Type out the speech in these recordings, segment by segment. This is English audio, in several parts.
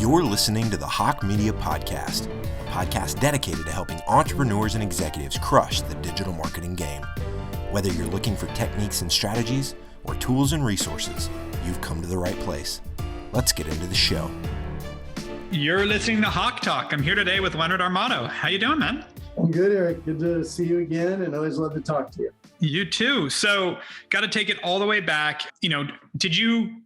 You're listening to the Hawke Media Podcast, a podcast dedicated to helping entrepreneurs and executives crush the digital marketing game. Whether you're looking for techniques and strategies or tools and resources, you've come to the right place. Let's get into the show. You're listening to HawkeTalk. I'm here today with Leonard Armato. How you doing, man? I'm good, Eric. Good to see you again, and always love to talk to you. You too. So got to take it all the way back. Did you,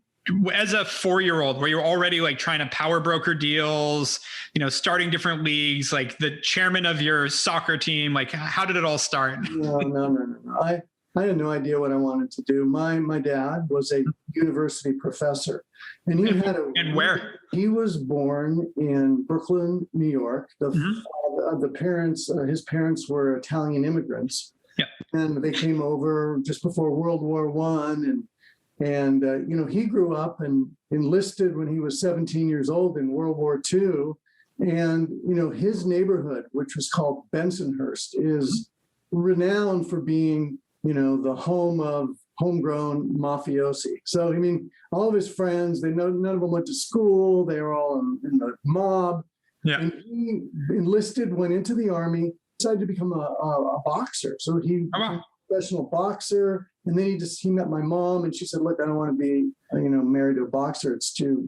as a 4-year-old, were you already like trying to power broker deals, starting different leagues, like the chairman of your soccer team? Like, how did it all start? No. I had no idea what I wanted to do. My dad was a university professor, and he had a. And where? He was born in Brooklyn, New York. The parents, his parents were Italian immigrants, and they came over just before World War I, and he grew up and enlisted when he was 17 years old in World War II, and his neighborhood, which was called Bensonhurst, is renowned for being the home of homegrown mafiosi. So, all of his friends, none of them went to school. They were all in the mob. Yeah. And he enlisted, went into the army, decided to become a boxer. So he became a professional boxer. And then he met my mom, and she said, "Look, I don't want to be, married to a boxer. It's too,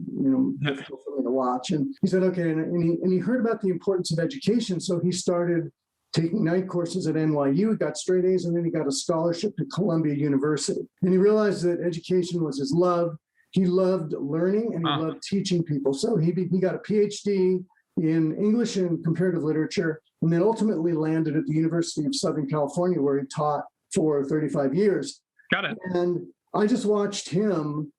difficult for me to watch." And he said, "Okay." And he heard about the importance of education. So he started taking night courses at NYU, got straight A's, and then he got a scholarship to Columbia University. And he realized that education was his love. He loved learning, and he loved teaching people. So he got a PhD in English and comparative literature, and then ultimately landed at the University of Southern California, where he taught for 35 years. Got it. And I just watched him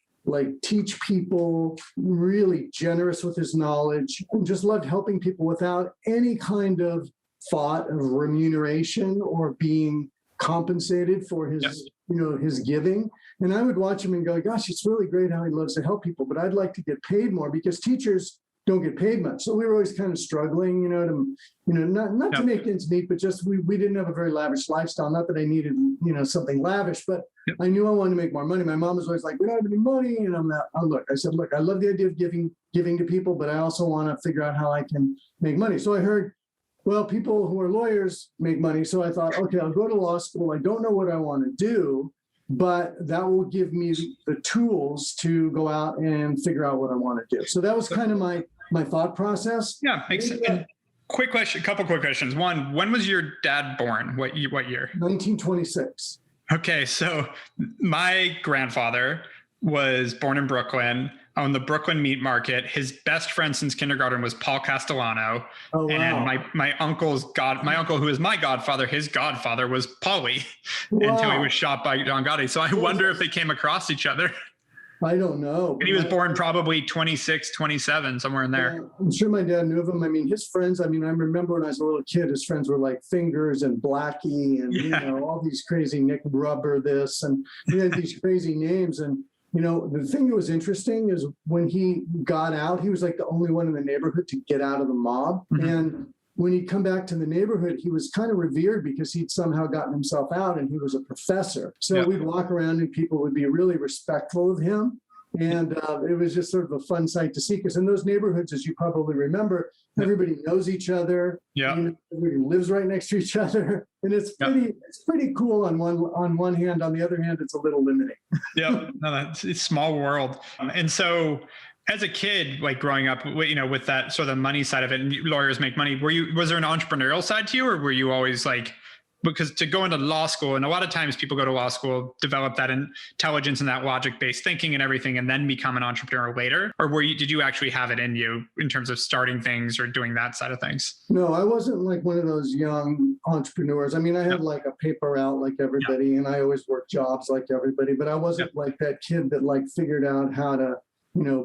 teach people, really generous with his knowledge, and just loved helping people without any kind of thought of remuneration or being compensated for his, his giving. And I would watch him and go, "Gosh, it's really great how he loves to help people, but I'd like to get paid more," because teachers don't get paid much. So we were always kind of struggling, not to make ends meet, but just we didn't have a very lavish lifestyle. Not that I needed, something lavish, but I knew I wanted to make more money. My mom was always like, "We don't have any money," and I said, "Look, I love the idea of giving to people, but I also want to figure out how I can make money." So I heard, well, people who are lawyers make money. So I thought, okay, I'll go to law school. I don't know what I want to do, but that will give me the tools to go out and figure out what I want to do. So that was kind of my thought process. Yeah, makes sense. Quick question, couple quick questions. One, when was your dad born? What year? 1926. Okay, so my grandfather was born in Brooklyn, on the Brooklyn meat market. His best friend since kindergarten was Paul Castellano. Oh, wow. And my uncle who is my godfather, his godfather was Paulie. Wow. Until he was shot by Don Gotti. So I wonder if they came across each other. I don't know. And he was born probably 26, 27, somewhere in there. Yeah, I'm sure my dad knew of him. His friends, I remember when I was a little kid, his friends were like Fingers and Blackie and, all these crazy Nick Rubber this, and he had these crazy names. And the thing that was interesting is when he got out, he was like the only one in the neighborhood to get out of the mob. Mm-hmm. And when he'd come back to the neighborhood, he was kind of revered because he'd somehow gotten himself out, and he was a professor. So we'd walk around and people would be really respectful of him. And it was just sort of a fun sight to see, because in those neighborhoods, as you probably remember, everybody knows each other. Yeah, everybody lives right next to each other, and it's pretty cool on one hand. On the other hand, it's a little limiting. Yeah, no, it's a small world. And so, as a kid, growing up, with that sort of money side of it, and lawyers make money, was there an entrepreneurial side to you, or were you always because to go into law school, and a lot of times people go to law school, develop that intelligence and that logic-based thinking and everything, and then become an entrepreneur later? Or did you actually have it in you in terms of starting things or doing that side of things? No, I wasn't like one of those young entrepreneurs. I had a paper out like everybody, and I always worked jobs like everybody, but I wasn't like that kid that figured out how to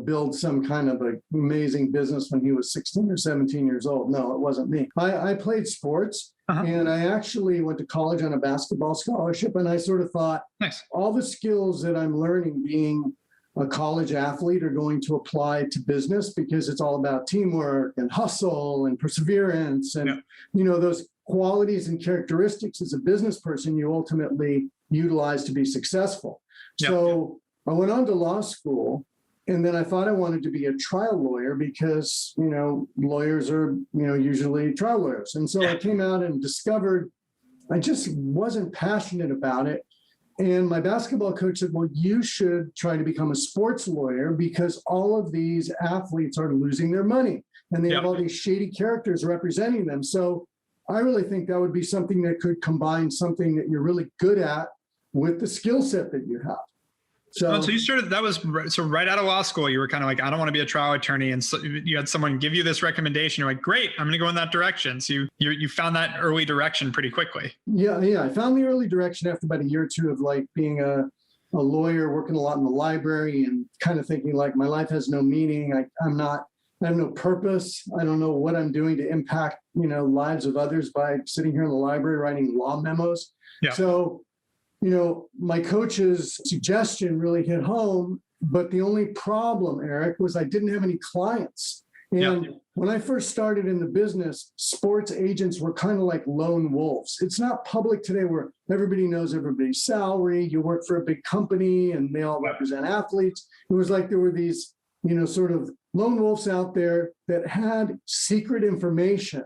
build some kind of amazing business when he was 16 or 17 years old. No, it wasn't me. I played sports. Uh-huh. And I actually went to college on a basketball scholarship, and I sort of thought, nice. All the skills that I'm learning being a college athlete are going to apply to business, because it's all about teamwork and hustle and perseverance and, those qualities and characteristics as a business person you ultimately utilize to be successful. So I went on to law school, And then I thought I wanted to be a trial lawyer because, lawyers are, usually trial lawyers. And so I came out and discovered I just wasn't passionate about it. And my basketball coach said, well, you should try to become a sports lawyer because all of these athletes are losing their money and they have all these shady characters representing them. So I really think that would be something that could combine something that you're really good at with the skill set that you have. So you started, so right out of law school, you were kind of like, I don't want to be a trial attorney. And so you had someone give you this recommendation. You're like, great, I'm going to go in that direction. So you found that early direction pretty quickly. Yeah. I found the early direction after about a year or two of like being a lawyer, working a lot in the library and kind of thinking like my life has no meaning. I have no purpose. I don't know what I'm doing to impact, lives of others by sitting here in the library writing law memos. Yeah. So my coach's suggestion really hit home, but the only problem, Erik, was I didn't have any clients. And when I first started in the business, sports agents were kind of like lone wolves. It's not public today where everybody knows everybody's salary. You work for a big company and they all represent athletes. It was like there were these, sort of lone wolves out there that had secret information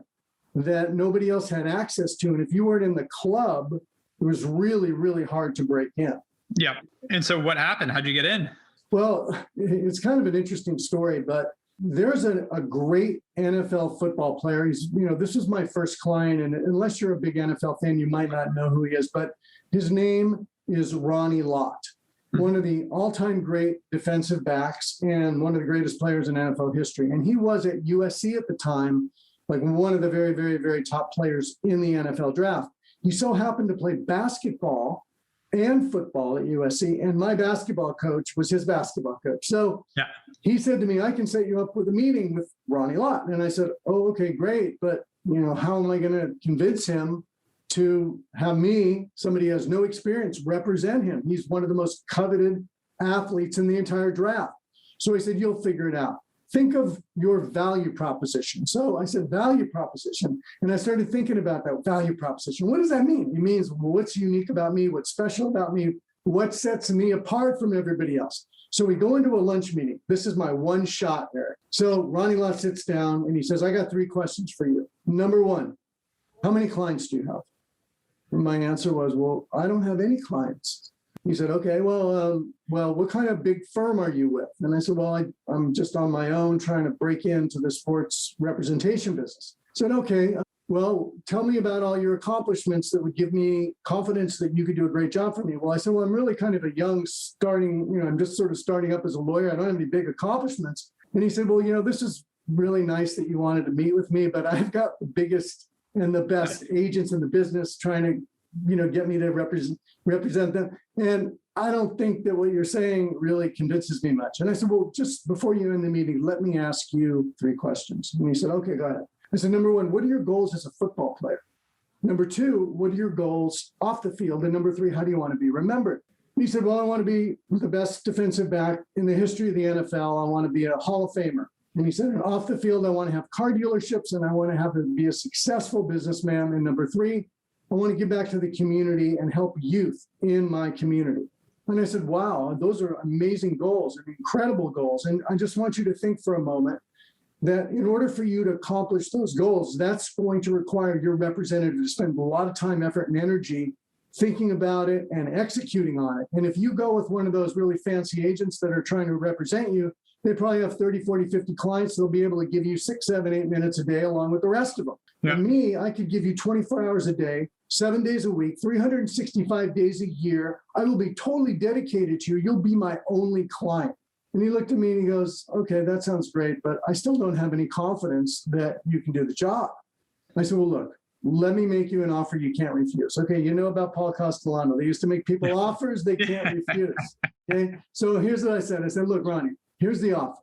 that nobody else had access to. And if you weren't in the club, it was really, really hard to break in. Yeah. And so what happened? How'd you get in? Well, it's kind of an interesting story, but there's a great NFL football player. He's, this was my first client. And unless you're a big NFL fan, you might not know who he is, but his name is Ronnie Lott, one of the all-time great defensive backs and one of the greatest players in NFL history. And he was at USC at the time, like one of the very, very, very top players in the NFL draft. He so happened to play basketball and football at USC, and my basketball coach was his basketball coach. So he said to me, I can set you up with a meeting with Ronnie Lott. And I said, oh, okay, great. But, how am I going to convince him to have me, somebody who has no experience, represent him? He's one of the most coveted athletes in the entire draft. So he said, you'll figure it out. Think of your value proposition. So I said, value proposition. And I started thinking about that value proposition. What does that mean? It means what's unique about me, what's special about me, what sets me apart from everybody else. So we go into a lunch meeting. This is my one shot, Erik. So Ronnie Lott sits down and he says, I got 3 questions for you. Number 1, how many clients do you have? And my answer was, well, I don't have any clients. He said, okay, well, what kind of big firm are you with? And I said, well, I'm just on my own trying to break into the sports representation business. I said, okay, well, tell me about all your accomplishments that would give me confidence that you could do a great job for me. Well, I said, well, I'm really kind of a young starting, I'm just sort of starting up as a lawyer. I don't have any big accomplishments. And he said, well, this is really nice that you wanted to meet with me, but I've got the biggest and the best agents in the business trying to get me to represent them. And I don't think that what you're saying really convinces me much. And I said, well, just before you end the meeting, let me ask you 3 questions. And he said, okay, go ahead. I said, number 1, what are your goals as a football player? Number 2, what are your goals off the field? And number 3, how do you want to be remembered? And he said, well, I want to be the best defensive back in the history of the NFL. I want to be a Hall of Famer. And he said, off the field, I want to have car dealerships and I want to be a successful businessman. And number 3, I want to give back to the community and help youth in my community. And I said, wow, those are amazing goals and incredible goals. And I just want you to think for a moment that in order for you to accomplish those goals, that's going to require your representative to spend a lot of time, effort, and energy thinking about it and executing on it. And if you go with one of those really fancy agents that are trying to represent you, they probably have 30, 40, 50 clients. They'll be able to give you 6, 7, 8 minutes a day along with the rest of them. Yeah. And me, I could give you 24 hours a day, 7 days a week, 365 days a year. I will be totally dedicated to you. You'll be my only client. And he looked at me and he goes, okay, that sounds great, but I still don't have any confidence that you can do the job. I said, well, look, let me make you an offer you can't refuse. Okay, you know about Paul Castellano. They used to make people offers they can't refuse. Okay, so here's what I said. I said, look, Ronnie, here's the offer.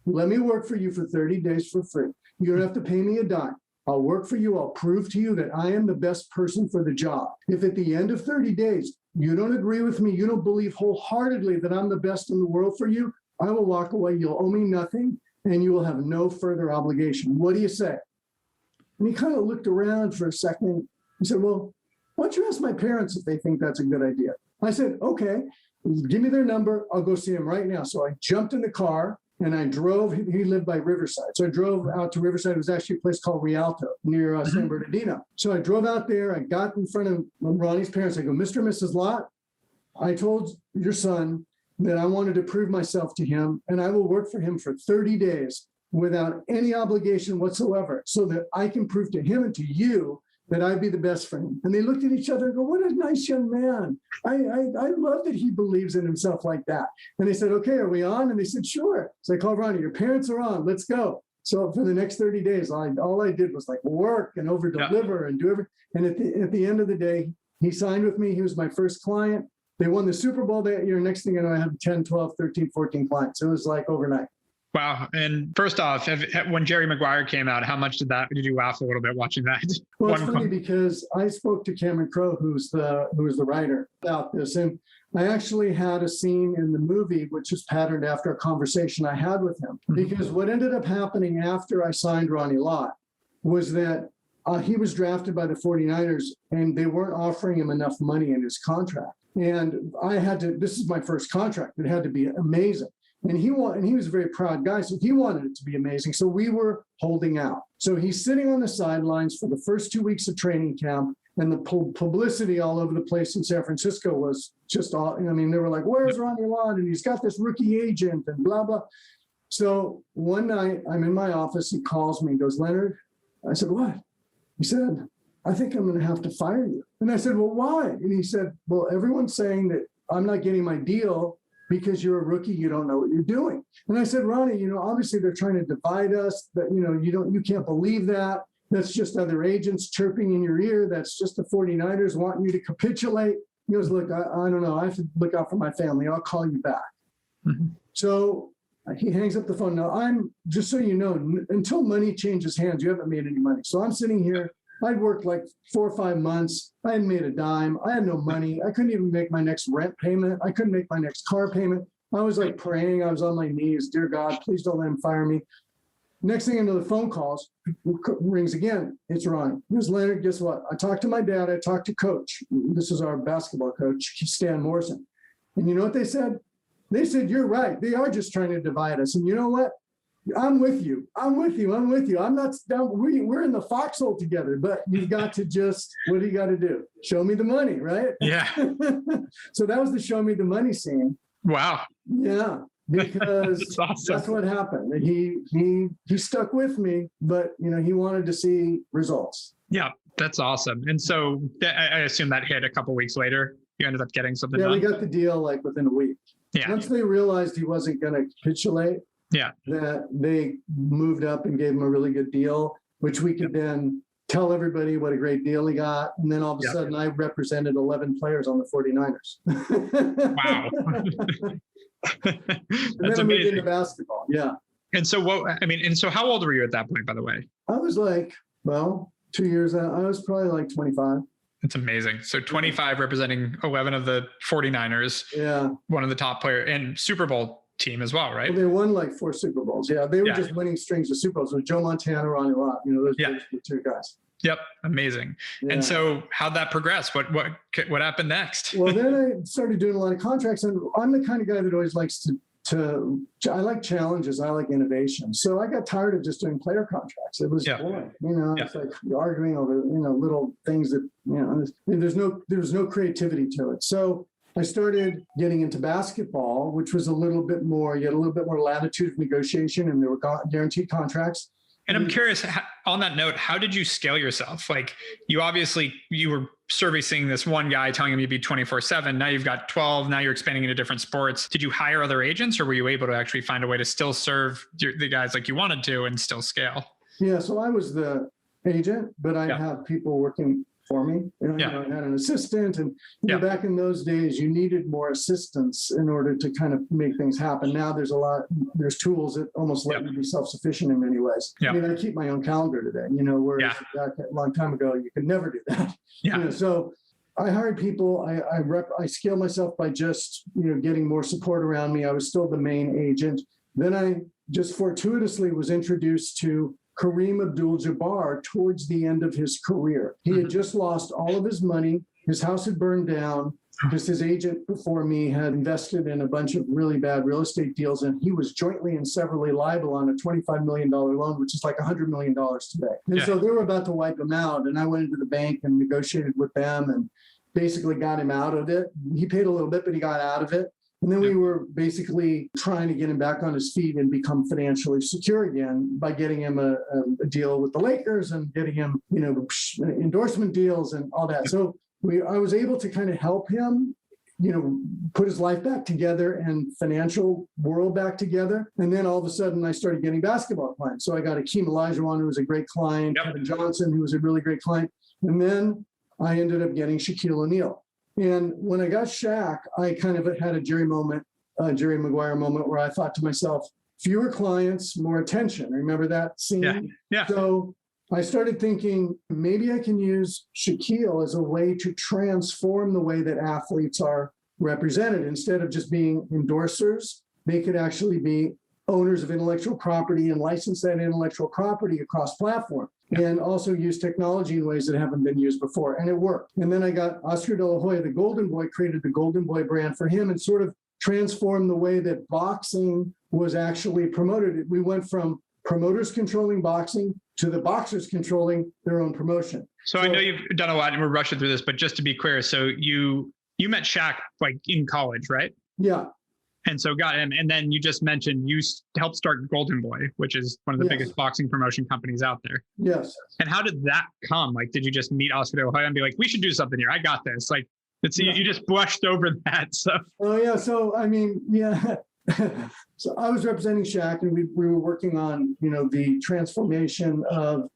Let me work for you for 30 days for free. You don't have to pay me a dime. I'll work for you. I'll prove to you that I am the best person for the job. If at the end of 30 days, you don't agree with me, you don't believe wholeheartedly that I'm the best in the world for you, I will walk away. You'll owe me nothing and you will have no further obligation. What do you say? And he kind of looked around for a second. He said, well, why don't you ask my parents if they think that's a good idea? I said, okay. give me their number. I'll go see him right now. So I jumped in the car and I drove. He lived by Riverside. So I drove out to Riverside. It was actually a place called Rialto near San Bernardino. So I drove out there. I got in front of Ronnie's parents. I go, Mr. and Mrs. Lott, I told your son that I wanted to prove myself to him, and I will work for him for 30 days without any obligation whatsoever so that I can prove to him and to you that I'd be the best friend. And they looked at each other and go, what a nice young man. I love that he believes in himself like that. And they said, okay, are we on? And they said, sure. So I called Ronnie, your parents are on, let's go. So for the next 30 days, all I did was like work and over deliver and do everything. And at the end of the day, he signed with me. He was my first client. They won the Super Bowl that year. Next thing I know, I had 10, 12, 13, 14 clients. It was like overnight. Wow. And first off, when Jerry Maguire came out, how much did you laugh a little bit watching that? Well, it's funny because I spoke to Cameron Crowe, who's the writer, about this. And I actually had a scene in the movie, which is patterned after a conversation I had with him. Because what ended up happening after I signed Ronnie Lott was that he was drafted by the 49ers and they weren't offering him enough money in his contract. And I had to, this is my first contract. It had to be amazing. And he was a very proud guy, so he wanted it to be amazing. So we were holding out. So he's sitting on the sidelines for the first 2 weeks of training camp, and the publicity all over the place in San Francisco was just all, I mean, they were like, where's Ronnie Lott? And he's got this rookie agent and blah, blah. So one night I'm in my office, he calls me and goes, Leonard, I said, what? He said, I think I'm going to have to fire you. And I said, well, why? And he said, well, everyone's saying that I'm not getting my deal because you're a rookie, you don't know what you're doing. And I said, Ronnie, obviously they're trying to divide us, but you can't believe that. That's just other agents chirping in your ear. That's just the 49ers wanting you to capitulate. He goes, look, I don't know. I have to look out for my family. I'll call you back. So he hangs up the phone. Now just so you know, until money changes hands, you haven't made any money. So I'm sitting here. I'd worked like 4 or 5 months. I hadn't made a dime. I had no money. I couldn't even make my next rent payment. I couldn't make my next car payment. I was like praying. I was on my knees. Dear God, please don't let him fire me. Next thing I know, the phone calls, rings again. It's Ronnie. Here's Leonard. Guess what? I talked to my dad. I talked to coach. This is our basketball coach, Stan Morrison. And you know what they said? They said, you're right. They are just trying to divide us. And you know what? I'm with you. I'm not down. We're in the foxhole together, but you've got to just, what do you got to do? Show me the money, right? Yeah. So that was the show me the money scene. Wow. Yeah. Because that's awesome. That's what happened. He stuck with me, but he wanted to see results. Yeah, that's awesome. And so I assume that hit a couple of weeks later. You ended up getting something done. We got the deal like within a week. Yeah. Once they realized he wasn't going to capitulate, that they moved up and gave him a really good deal, which we could then tell everybody what a great deal he got. And then all of a sudden I represented 11 players on the 49ers. Wow. That's amazing. Moved into basketball. Yeah. And so so how old were you at that point, by the way? I was like, 2 years out. I was probably like 25. That's amazing. So 25 representing 11 of the 49ers. Yeah. One of the top player and Super Bowl team as well, right? Well, they won like 4 Super Bowls. Yeah. They were just winning strings of Super Bowls with Joe Montana, Ronnie Lott. Those were the 2 guys. Yep. Amazing. Yeah. And so how'd that progress? What happened next? Well, then I started doing a lot of contracts, and I'm the kind of guy that always likes I like challenges. I like innovation. So I got tired of just doing player contracts. It was boring. It's like arguing over, little things that, there's no creativity to it. So I started getting into basketball, which was you had a little bit more latitude of negotiation, and there were guaranteed contracts. And I'm curious, on that note, how did you scale yourself? Like you were servicing this one guy telling him you'd be 24/7. Now you've got 12. Now you're expanding into different sports. Did you hire other agents, or were you able to actually find a way to still serve the guys like you wanted to and still scale? Yeah. So I was the agent, but I have people working for me. I had an assistant, and back in those days, you needed more assistance in order to kind of make things happen. Now there's tools that almost let you be self-sufficient in many ways. I mean, I keep my own calendar today, whereas back a long time ago, you could never do that. So I hired people. I scaled myself by just, getting more support around me. I was still the main agent. Then I just fortuitously was introduced to Kareem Abdul-Jabbar towards the end of his career. He had just lost all of his money. His house had burned down. because his agent before me had invested in a bunch of really bad real estate deals, and he was jointly and severally liable on a $25 million loan, which is like $100 million today. And so they were about to wipe him out, and I went into the bank and negotiated with them and basically got him out of it. He paid a little bit, but he got out of it. And then we were basically trying to get him back on his feet and become financially secure again by getting him a deal with the Lakers and getting him, endorsement deals and all that. So I was able to kind of help him, put his life back together and financial world back together. And then all of a sudden I started getting basketball clients. So I got Akeem Olajuwon, who was a great client, Kevin Johnson, who was a really great client. And then I ended up getting Shaquille O'Neal. And when I got Shaq, I kind of had a Jerry Maguire moment where I thought to myself, fewer clients, more attention. Remember that scene? Yeah. So I started thinking, maybe I can use Shaquille as a way to transform the way that athletes are represented. Instead of just being endorsers, they could actually be owners of intellectual property and license that intellectual property across platform. And also use technology in ways that haven't been used before. And it worked. And then I got Oscar De La Hoya, the Golden Boy, created the Golden Boy brand for him and sort of transformed the way that boxing was actually promoted. We went from promoters controlling boxing to the boxers controlling their own promotion. So I know you've done a lot and we're rushing through this, but just to be clear, so you met Shaq like in college, right? Yeah. And so got him. And then you just mentioned you helped start Golden Boy, which is one of the biggest boxing promotion companies out there. Yes. And how did that come? Like, did you just meet Oscar De La Hoya and be like, we should do something here? I got this. Like, you just brushed over that. So. Oh, yeah. So, I mean, yeah. So I was representing Shaq and we were working on, the transformation of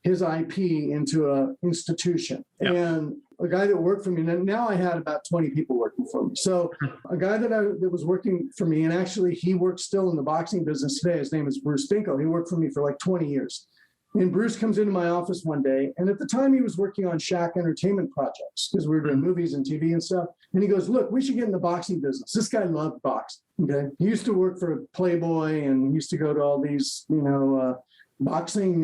his IP into an institution. Yep. And a guy that worked for me, and now I had about 20 people working for me. So a guy that was working for me, and actually he works still in the boxing business today. His name is Bruce Binko. He worked for me for like 20 years. And Bruce comes into my office one day, and at the time he was working on Shaq entertainment projects because we were doing movies and TV and stuff. And he goes, look, we should get in the boxing business. This guy loved boxing. Okay. He used to work for Playboy and he used to go to all these, boxing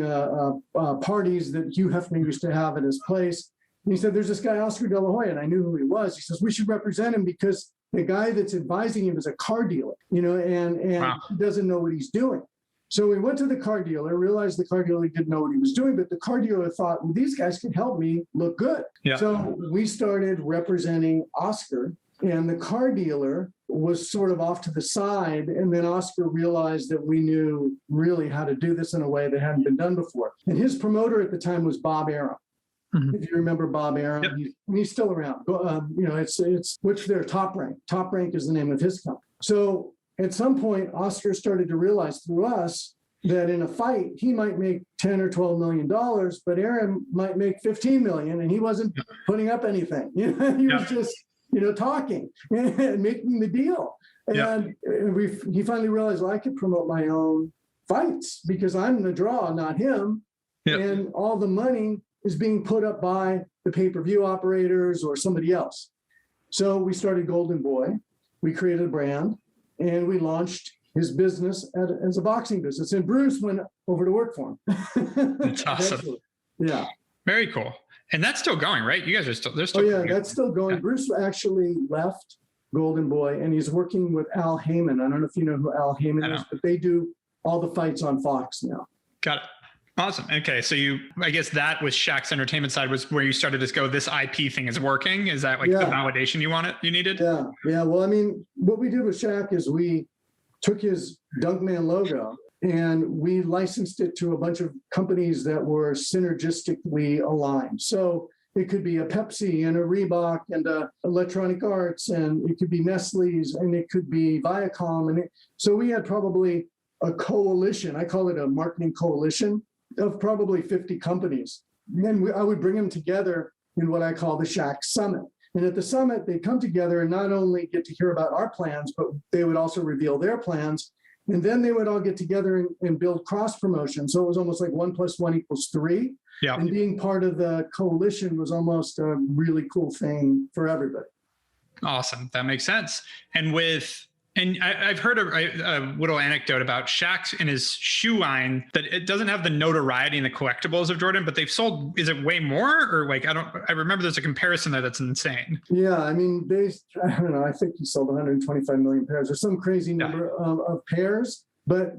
parties that Hugh Hefner used to have at his place. And he said, there's this guy, Oscar De La Hoya, and I knew who he was. He says, we should represent him because the guy that's advising him is a car dealer, and wow. He doesn't know what he's doing. So we went to the car dealer, realized the car dealer didn't know what he was doing, but the car dealer thought, well, these guys can help me look good. Yeah. So we started representing Oscar, and the car dealer was sort of off to the side. And then Oscar realized that we knew really how to do this in a way that hadn't been done before. And his promoter at the time was Bob Arum. Mm-hmm. If you remember Bob Arum, yep. He's still around. It's which they're Top Rank. Top Rank is the name of his company. So at some point, Oscar started to realize through us that in a fight, he might make $10 or $12 million, but Arum might make $15 million, and he wasn't putting up anything. He was just, talking and making the deal. And he finally realized, well, I could promote my own fights because I'm the draw, not him. Yep. And all the money is being put up by the pay-per-view operators or somebody else. So we started Golden Boy. We created a brand, and we launched his business as a boxing business. And Bruce went over to work for him. That's awesome. Yeah. Very cool. And that's still going, right? You guys are they're still going. That's still going. Yeah. Bruce actually left Golden Boy, and he's working with Al Heyman. I don't know if you know who Al Heyman is, but they do all the fights on Fox now. Got it. Awesome. Okay. So I guess that was Shaq's entertainment side was where you started to this IP thing is working. Is that the validation you needed? Yeah. Yeah. Well, I mean, what we did with Shaq is we took his Dunkman logo and we licensed it to a bunch of companies that were synergistically aligned. So it could be a Pepsi and a Reebok and a Electronic Arts, and it could be Nestle's, and it could be Viacom. So we had probably a coalition. I call it a marketing coalition of probably 50 companies. And then I would bring them together in what I call the Shaq Summit. And at the summit, they come together and not only get to hear about our plans, but they would also reveal their plans. And then they would all get together and build cross promotion. So it was almost like 1 + 1 = 3. Yeah. And being part of the coalition was almost a really cool thing for everybody. Awesome. That makes sense. And with And I've heard a little anecdote about Shaq and his shoe line that it doesn't have the notoriety and the collectibles of Jordan, but they've sold, is it way more? Or like, I remember there's a comparison there that's insane. Yeah, I mean, I don't know, I think he sold 125 million pairs or some crazy number of pairs, but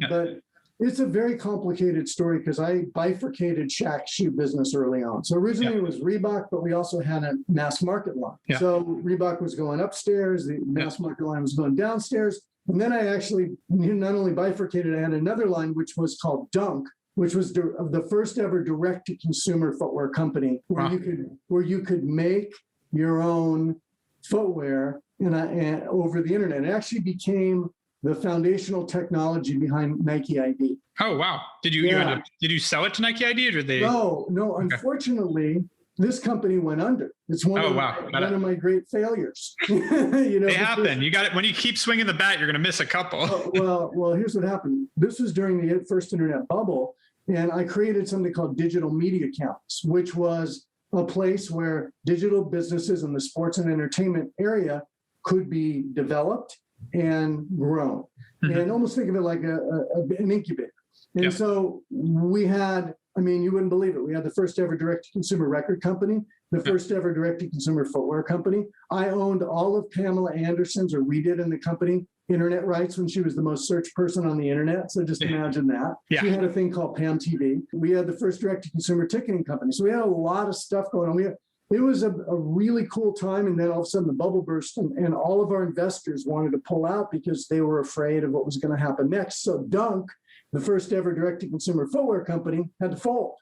it's a very complicated story because I bifurcated Shaq's shoe business early on. So originally it was Reebok, but we also had a mass market line. Yeah. So Reebok was going upstairs, the mass market line was going downstairs. And then I actually not only bifurcated, I had another line, which was called Dunk, which was the first ever direct-to-consumer footwear company where you could make your own footwear and over the internet. It actually became the foundational technology behind Nike ID. Oh, wow. Did you sell it to Nike ID or did they? No. Okay. Unfortunately, this company went under. It's one of my great failures. They happen. You got it. When you keep swinging the bat, you're going to miss a couple. Well, here's what happened. This was during the first internet bubble. And I created something called Digital Media Campus, which was a place where digital businesses in the sports and entertainment area could be developed and grown. Mm-hmm. And almost think of it like an incubator. And so we had, I mean, you wouldn't believe it. We had the first ever direct-to-consumer record company, the first ever direct-to-consumer footwear company. I owned all of Pamela Anderson's, or we did in the company, internet rights when she was the most searched person on the internet. So just imagine that. Yeah. She had a thing called Pam TV. We had the first direct-to-consumer ticketing company. So we had a lot of stuff going on. It was a really cool time. And then all of a sudden the bubble burst and all of our investors wanted to pull out because they were afraid of what was going to happen next. So Dunk, the first ever direct-to-consumer footwear company, had to fold.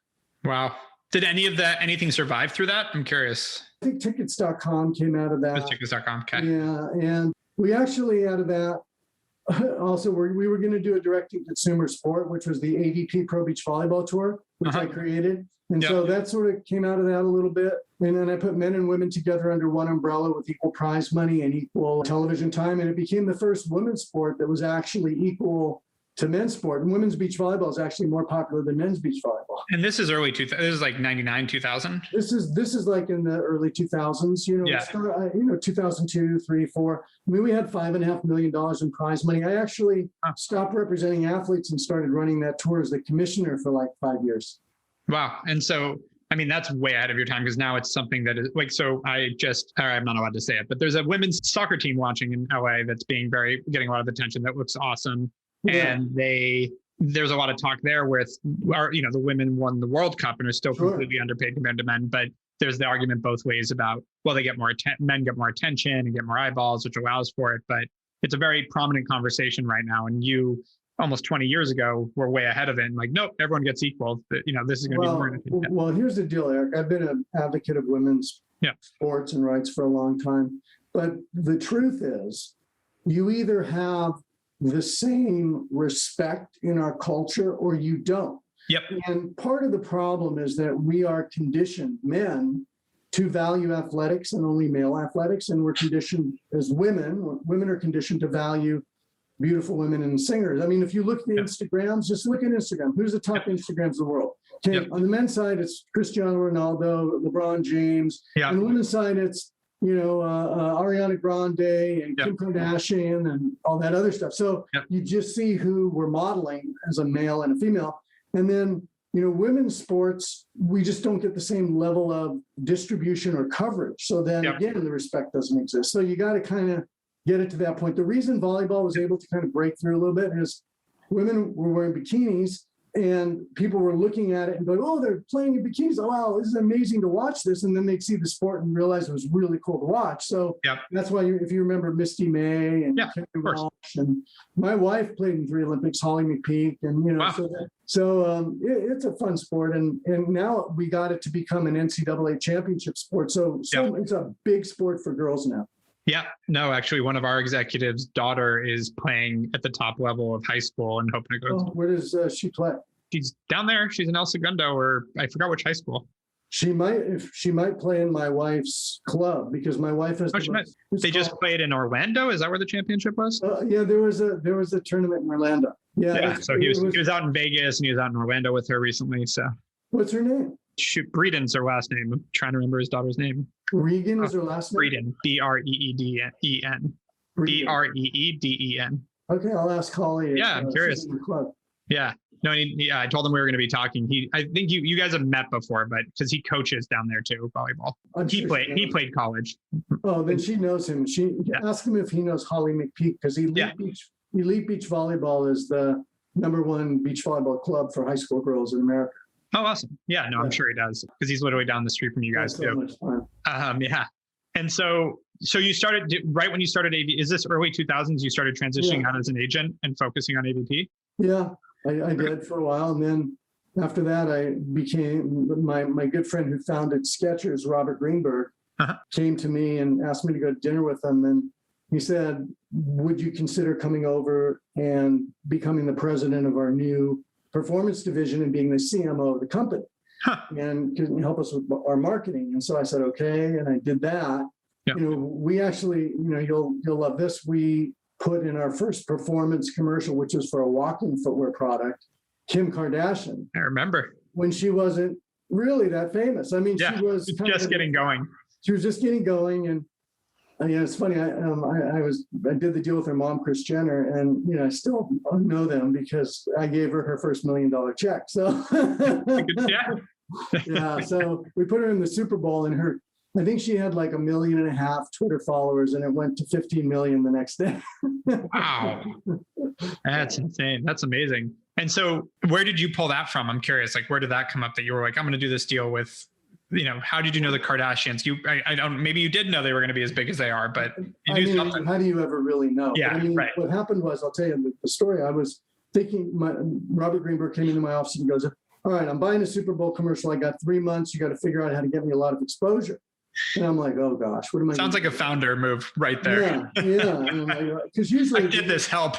Wow. Did anything survive through that? I'm curious. I think tickets.com came out of that. Tickets.com, okay. Yeah, and we actually out of that, also we were going to do a direct-to-consumer sport, which was the ADP Pro Beach Volleyball Tour, which I created. And so that sort of came out of that a little bit. And then I put men and women together under one umbrella with equal prize money and equal television time. And it became the first women's sport that was actually equal to men's sport. And women's beach volleyball is actually more popular than men's beach volleyball. And this is early 2000. This is like 99, 2000. This is like in the early 2000s, 2002, 3, 4. I mean, we had $5.5 million in prize money. I actually stopped representing athletes and started running that tour as the commissioner for like 5 years. Wow. And so, I mean, that's way ahead of your time because now it's something that is like, so I'm not allowed to say it, but there's a women's soccer team launching in LA that's getting a lot of attention. That looks awesome. Yeah. And there's a lot of talk there with the women won the World Cup and are still completely underpaid compared to men. But there's the argument both ways about, well, men get more attention and get more eyeballs, which allows for it. But it's a very prominent conversation right now. And you almost 20 years ago were way ahead of it. And like, nope, everyone gets equal. This is going to be more. Well, here's the deal, Eric. I've been an advocate of women's sports and rights for a long time. But the truth is, you either have the same respect in our culture or you don't. Yep. And part of the problem is that we are conditioned, men, to value athletics and only male athletics. And we're conditioned as women are conditioned to value beautiful women and singers. I mean, if you look at the Instagrams, just look at Instagram. Who's the top Instagrams in the world? Okay, on the men's side, it's Cristiano Ronaldo, LeBron James. Yeah. On the women's side, it's Ariana Grande and Kim Kardashian and all that other stuff. So you just see who we're modeling as a male and a female. And then, women's sports, we just don't get the same level of distribution or coverage. So then again, the respect doesn't exist. So you got to kind of get it to that point. The reason volleyball was able to kind of break through a little bit is women were wearing bikinis and people were looking at it and going, oh, they're playing in bikinis. Oh, wow, this is amazing to watch this. And then they'd see the sport and realize it was really cool to watch. So that's why, if you remember Misty May and Kerry Walsh, and my wife played in 3 Olympics, Holly McPeak, and, it's a fun sport. And now we got it to become an NCAA championship sport. So it's a big sport for girls now. Yeah, no, actually, one of our executives' daughter is playing at the top level of high school and hoping to go. Where does she play? She's down there. She's in El Segundo, or I forgot which high school. She might play in my wife's club because my wife has. They just played in Orlando. Is that where the championship was? Yeah, there was a tournament in Orlando. Yeah. So he was out in Vegas and he was out in Orlando with her recently. So. What's her name? Breeden's her last name. I'm trying to remember his daughter's name. Regan is her last name? Breeden, Breeden. Breeden. Okay, I'll ask Holly. Yeah, I'm curious. Yeah. No, I told him we were going to be talking. I think you guys have met before, but because he coaches down there too, volleyball. He played college. Oh, then she knows him. Ask him if he knows Holly McPeak, because Elite Beach Volleyball is the #1 beach volleyball club for high school girls in America. Oh, awesome. Yeah, no, I'm sure he does, because he's literally down the street from you guys too. So much fun. Yeah. And so you started right when you started AV. Is this early 2000s? You started transitioning out as an agent and focusing on AVP? Yeah, I did for a while. And then after that, I became my good friend who founded Skechers, Robert Greenberg, came to me and asked me to go to dinner with him. And he said, would you consider coming over and becoming the president of our new performance division and being the CMO of the company? And can you help us with our marketing? And so I said, okay. And I did that. Yep. We actually, you'll love this. We put in our first performance commercial, which was for a walking footwear product, Kim Kardashian. I remember. When she wasn't really that famous. I mean, she was just getting going. She was just getting going. And it's funny. I did the deal with her mom, Kris Jenner, and I still know them because I gave her her first $1 million check. So yeah. So we put her in the Super Bowl, and I think she had like 1.5 million Twitter followers, and it went to 15 million the next day. Wow. That's insane. That's amazing. And so where did you pull that from? I'm curious, like, where did that come up that you were like, I'm going to do this deal with, how did you know the Kardashians? I don't, maybe you did know they were going to be as big as they are, but you knew something. How do you ever really know? Yeah, right. What happened was, I'll tell you the story. I was thinking, Robert Greenberg came into my office and goes, all right, I'm buying a Super Bowl commercial. I got 3 months. You got to figure out how to get me a lot of exposure. And I'm like, oh gosh, what am I? Sounds like a founder move right there. Yeah. Because usually, did this help?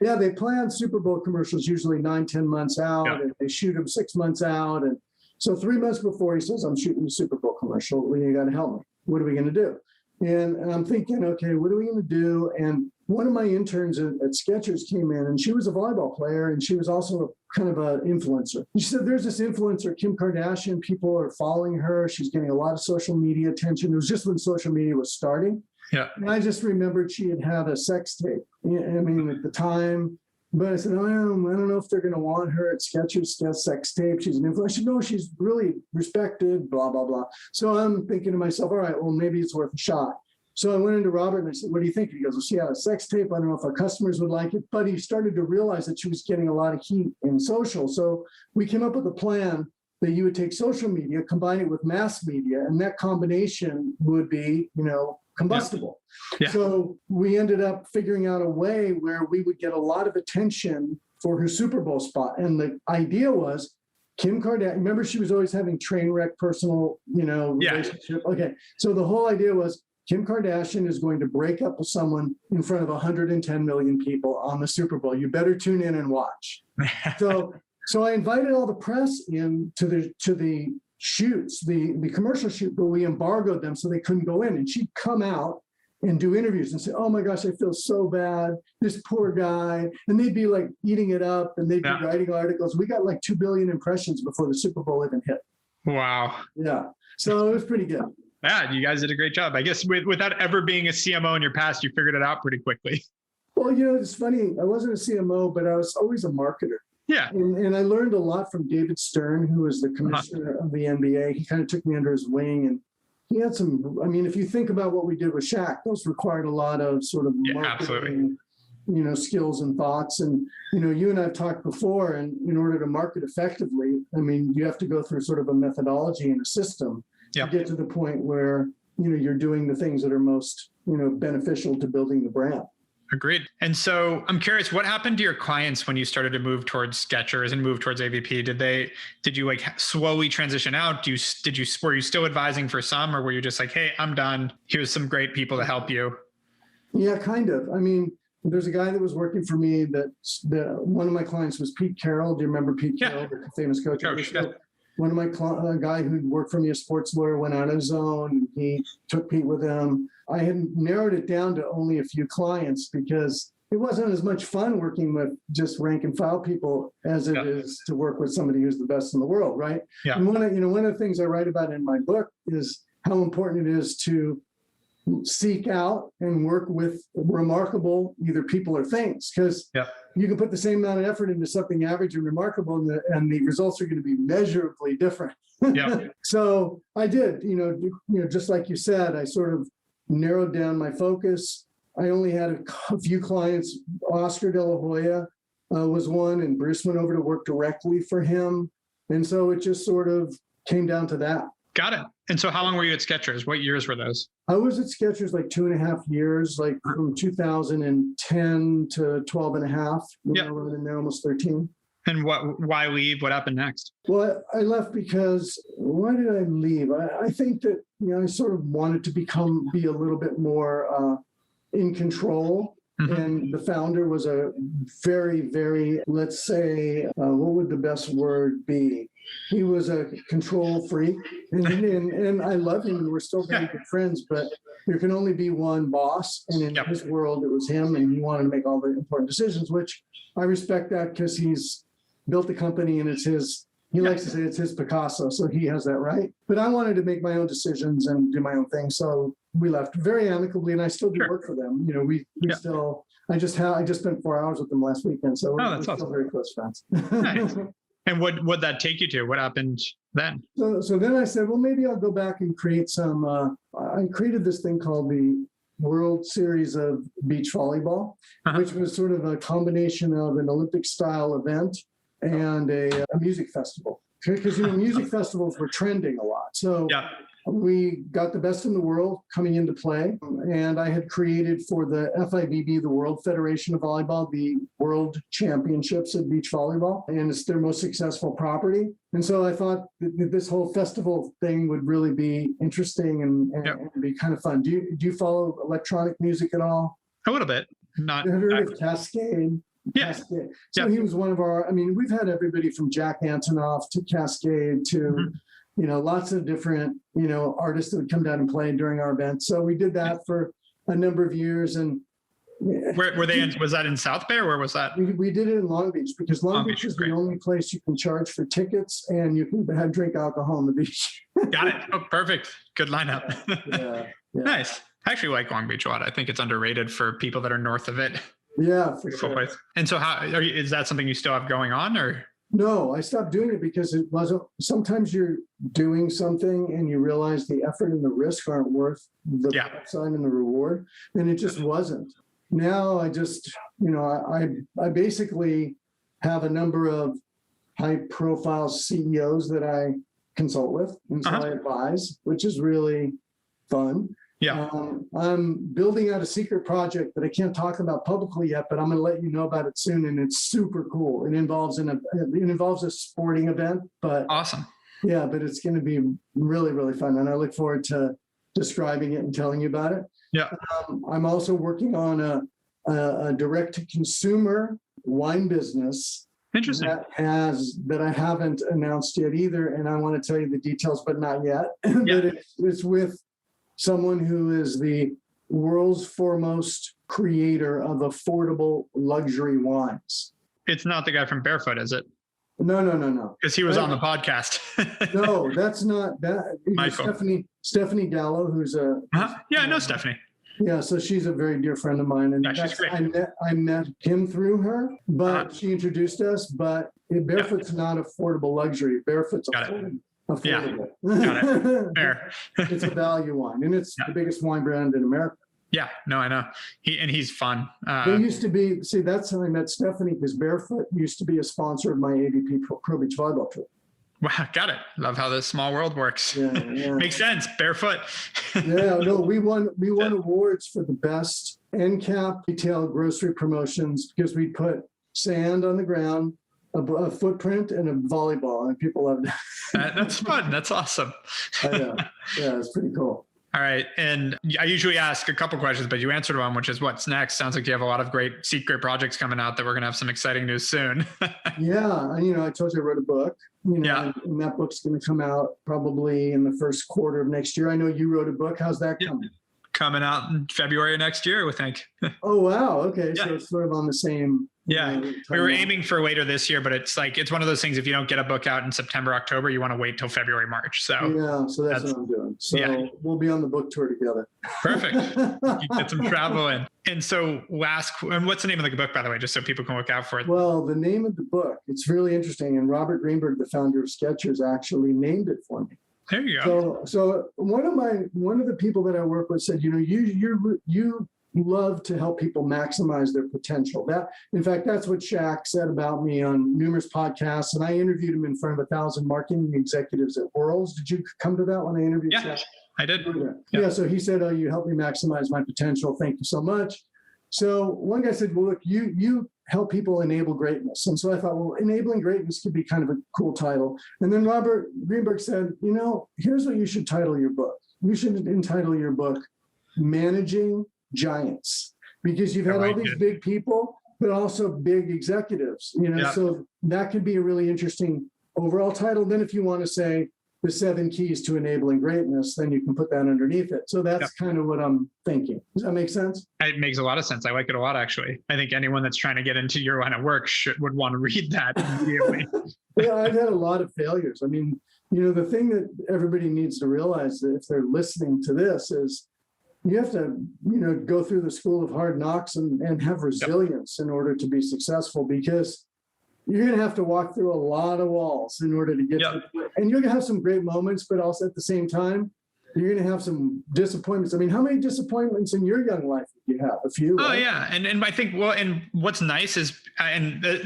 Yeah, they plan Super Bowl commercials usually 9-10 months out, and they shoot them 6 months out. And so 3 months before, he says, I'm shooting a Super Bowl commercial. Well, you got to help me. What are we going to do? And I'm thinking, okay, what are we going to do? And one of my interns at Skechers came in, and she was a volleyball player, and she was also kind of an influencer. She said, there's this influencer, Kim Kardashian. People are following her. She's getting a lot of social media attention. It was just when social media was starting. Yeah. And I just remembered she had a sex tape. I mean, at the time. But I said, I don't know if they're going to want her at Skechers sex tape. She's an influencer. I said, no, she's really respected, blah, blah, blah. So I'm thinking to myself, all right, well, maybe it's worth a shot. So I went into Robert and I said, what do you think? He goes, well, she had a sex tape. I don't know if our customers would like it. But he started to realize that she was getting a lot of heat in social. So we came up with a plan that you would take social media, combine it with mass media, and that combination would be, combustible. Yeah. So we ended up figuring out a way where we would get a lot of attention for her Super Bowl spot. And the idea was Kim Kardashian, remember she was always having train wreck personal, relationship. Okay. So the whole idea was Kim Kardashian is going to break up with someone in front of 110 million people on the Super Bowl. You better tune in and watch. So I invited all the press in to the shoots, the commercial shoot, but we embargoed them so they couldn't go in. And she'd come out and do interviews and say, oh my gosh, I feel so bad. This poor guy. And they'd be like eating it up, and they'd be writing articles. We got like 2 billion impressions before the Super Bowl even hit. Wow. Yeah. So it was pretty good. Yeah, you guys did a great job. I guess without ever being a CMO in your past, you figured it out pretty quickly. Well, it's funny. I wasn't a CMO, but I was always a marketer. Yeah. And I learned a lot from David Stern, who was the commissioner of the NBA. He kind of took me under his wing, and he had some, if you think about what we did with Shaq, those required a lot of sort of marketing, skills and thoughts. And, you and I have talked before, and in order to market effectively, you have to go through sort of a methodology and a system to get to the point where, you're doing the things that are most, beneficial to building the brand. Agreed. And so I'm curious, what happened to your clients when you started to move towards Skechers and move towards AVP? Did you like slowly transition out? Were you still advising for some, or were you just like, hey, I'm done. Here's some great people to help you? Yeah, kind of. There's a guy that was working for me that one of my clients was Pete Carroll. Do you remember Pete Carroll, the famous coach? One of my guy who'd worked for me, a sports lawyer, went out on his own. And he took Pete with him. I had narrowed it down to only a few clients because it wasn't as much fun working with just rank and file people as it is to work with somebody who's the best in the world, right? Yeah. And one of the things I write about in my book is how important it is to seek out and work with remarkable either people or things, because you can put the same amount of effort into something average and remarkable, and the results are going to be measurably different. So I did, just like you said, I sort of narrowed down my focus. I only had a few clients. Oscar De La Hoya was one, and Bruce went over to work directly for him. And so it just sort of came down to that. Got it. And so how long were you at Skechers? What years were those? I was at Skechers like 2.5 years, like from 2010 to 12 and a half. I've been there almost 13. And why leave? What happened next? Well, I left because, why did I leave? I think that, I sort of wanted to be a little bit more in control. And the founder was a very, very, let's say, what would the best word be? He was a control freak, and I love him, and we're still very good friends, but there can only be one boss. And in his world, it was him, and he wanted to make all the important decisions, which I respect that, because he's built the company and it's his, he likes to say it's his Picasso, so he has that right. But I wanted to make my own decisions and do my own thing. So we left very amicably, and I still do work for them. We still, I just spent 4 hours with them last weekend. So we're still very close friends. Nice. And what'd that take you to? What happened then? So then I said, well, maybe I'll go back and create some, I created this thing called the World Series of Beach Volleyball, which was sort of a combination of an Olympic style event and a music festival. Because, music festivals were trending a lot. So we got the best in the world coming into play. And I had created for the FIVB, the World Federation of Volleyball, the World Championships of Beach Volleyball. And it's their most successful property. And so I thought that this whole festival thing would really be interesting and be kind of fun. Do you follow electronic music at all? A little bit. Not. Have you heard of Cascade? Cascade. So he was one of our, we've had everybody from Jack Antonoff to Cascade to, lots of different, artists that would come down and play during our event. So we did that for a number of years. And where were they was that in South Bay, or where was that? We did it in Long Beach, because Long Beach is the only place you can charge for tickets and you can drink alcohol on the beach. Got it. Oh, perfect. Good lineup. Yeah. Nice. I actually like Long Beach a lot. I think it's underrated for people that are north of it. Yeah, for sure. Place. And so is that something you still have going on, or? No, I stopped doing it because it wasn't, sometimes you're doing something and you realize the effort and the risk aren't worth the upside and the reward. And it just wasn't. Now I just, I basically have a number of high profile CEOs that I consult with. And so I advise, which is really fun. Yeah. I'm building out a secret project that I can't talk about publicly yet, but I'm going to let you know about it soon. And it's super cool. It involves a sporting event, but awesome. Yeah, but it's going to be really, really fun. And I look forward to describing it and telling you about it. Yeah. I'm also working on a direct to consumer wine business. Interesting. That I haven't announced yet either. And I want to tell you the details, but not yet. But it's with someone who is the world's foremost creator of affordable luxury wines. It's not the guy from Barefoot, is it? No. Because he was on the podcast. No, that's not that. Michael. Stephanie Gallo, who's a... Yeah, I know Stephanie. Yeah, so she's a very dear friend of mine. And she's great. I met him through her, but she introduced us. But Barefoot's not affordable luxury. Barefoot's affordable. Yeah. Got it. Fair. It's a value wine, and it's the biggest wine brand in America. Yeah, no, I know. He's fun. They used to be, that's how I met Stephanie, because Barefoot used to be a sponsor of my AVP Pro Beach Volleyball tour. Wow, got it. Love how this small world works. Yeah. Makes sense. Barefoot. We won awards for the best end cap retail grocery promotions, because we put sand on the ground, a footprint, and a volleyball, and people loved it. That's fun. That's awesome. I know. Yeah, it's pretty cool. All right. And I usually ask a couple questions, but you answered one, which is what's next. Sounds like you have a lot of great secret projects coming out that we're going to have some exciting news soon. Yeah. And, I told you I wrote a book, and that book's going to come out probably in the first quarter of next year. I know you wrote a book. How's that coming? Coming out in February next year, we think. Oh, wow. Okay. Yeah. So it's sort of on the same Yeah. We were aiming for later this year, but it's one of those things. If you don't get a book out in September, October, you want to wait till February, March. So so that's what I'm doing. So we'll be on the book tour together. Perfect. Get some travel in. And so and what's the name of the book, by the way, just so people can look out for it? Well, the name of the book, it's really interesting. And Robert Greenberg, the founder of Skechers, actually named it for me. There you go. So one of the people that I work with said, you love to help people maximize their potential. In fact, that's what Shaq said about me on numerous podcasts. And I interviewed him in front of 1,000 marketing executives at Worlds. Did you come to that when I interviewed Shaq? I did. Yeah. So he said, "Oh, you helped me maximize my potential. Thank you so much." So one guy said, "Well, look, you help people enable greatness." And so I thought, well, enabling greatness could be kind of a cool title. And then Robert Greenberg said, here's what you should title your book. You should entitle your book Managing Giants, because you've had all these big people, but also big executives, so that could be a really interesting overall title. Then if you want to say the 7 keys to enabling greatness, then you can put that underneath it. So that's kind of what I'm thinking. Does that make sense? It makes a lot of sense. I like it a lot, actually. I think anyone that's trying to get into your line of work would want to read that immediately. Yeah, I've had a lot of failures. I mean, the thing that everybody needs to realize that if they're listening to this is you have to, go through the school of hard knocks and have resilience in order to be successful, because you're going to have to walk through a lot of walls in order to get to it. And you're going to have some great moments, but also at the same time, you're going to have some disappointments. I mean, how many disappointments in your young life did you have? A few? Oh, right? yeah. And I think, and what's nice is,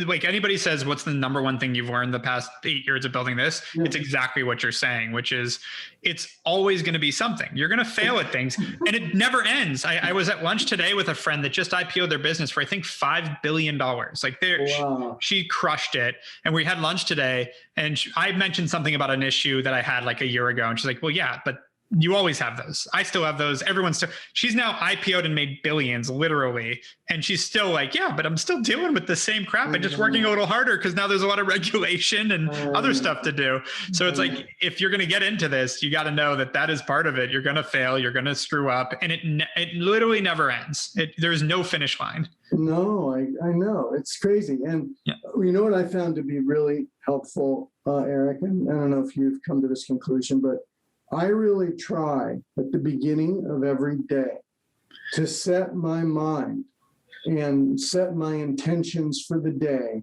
like anybody says, what's the number one thing you've learned the past 8 years of building this? Yeah. It's exactly what you're saying, which is it's always going to be something. You're going to fail at things and it never ends. I was at lunch today with a friend that just IPO'd their business for, I think, $5 billion. Like she crushed it. And we had lunch today and I mentioned something about an issue that I had like a year ago. And she's like, well, yeah, but you always have those. I still have those. She's now IPO'd and made billions, literally. And she's still like, yeah, but I'm still dealing with the same crap. I'm just working a little harder because now there's a lot of regulation and other stuff to do. So it's like, if you're going to get into this, you got to know that is part of it. You're going to fail. You're going to screw up. And it literally never ends. There's no finish line. No, I know. It's crazy. And you know what I found to be really helpful, Erik? And I don't know if you've come to this conclusion, but I really try at the beginning of every day to set my mind and set my intentions for the day,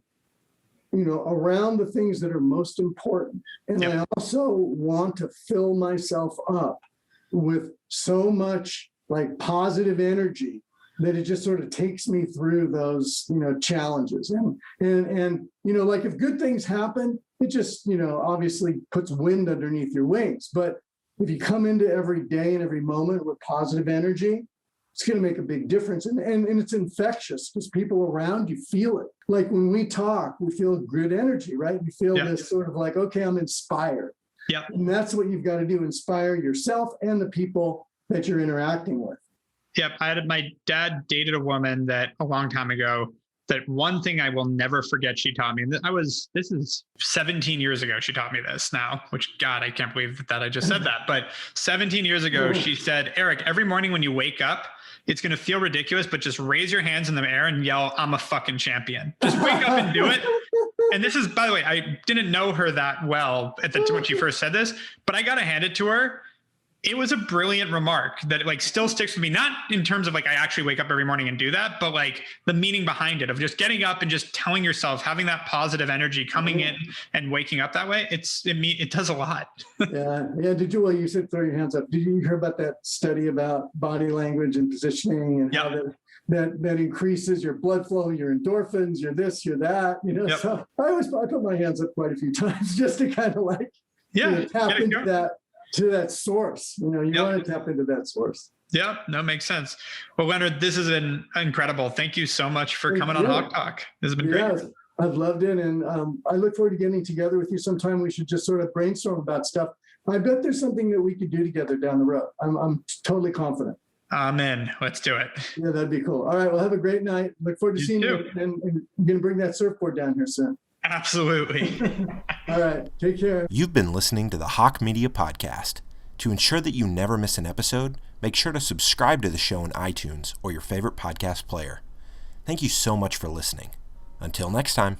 around the things that are most important. And I also want to fill myself up with so much like positive energy that it just sort of takes me through those, challenges. And like if good things happen, it just, obviously puts wind underneath your wings. But if you come into every day and every moment with positive energy, it's going to make a big difference. And it's infectious because people around you feel it. Like when we talk, we feel good energy, right? We feel this sort of like, okay, I'm inspired. Yeah. And that's what you've got to do. Inspire yourself and the people that you're interacting with. Yep. My dad dated a woman that a long time ago, that one thing I will never forget she taught me. This is 17 years ago she taught me this now, which God, I can't believe that I just said that. But 17 years ago, she said, Erik, every morning when you wake up, it's going to feel ridiculous, but just raise your hands in the air and yell, I'm a fucking champion. Just wake up and do it. And this is, by the way, I didn't know her that well when she first said this, but I got to hand it to her. It was a brilliant remark that like still sticks with me, not in terms of like I actually wake up every morning and do that, but like the meaning behind it of just getting up and just telling yourself, having that positive energy coming in and waking up that way. It does a lot. Yeah. Did you? Well, you said throw your hands up. Did you hear about that study about body language and positioning and how that increases your blood flow, your endorphins, your this, your that? So I put my hands up quite a few times just to kind of like tap into that. To that source, you want to tap into that source. Yeah, no, makes sense. Well, Leonard, this has been incredible. Thank you so much for coming on HawkeTalk. This has been great. I've loved it. And I look forward to getting together with you sometime. We should just sort of brainstorm about stuff. I bet there's something that we could do together down the road. I'm totally confident. Amen. Let's do it. Yeah, that'd be cool. All right. Well, have a great night. Look forward to seeing you. And I'm going to bring that surfboard down here soon. Absolutely. All right. Take care. You've been listening to the Hawke Media Podcast. To ensure that you never miss an episode, make sure to subscribe to the show in iTunes or your favorite podcast player. Thank you so much for listening. Until next time.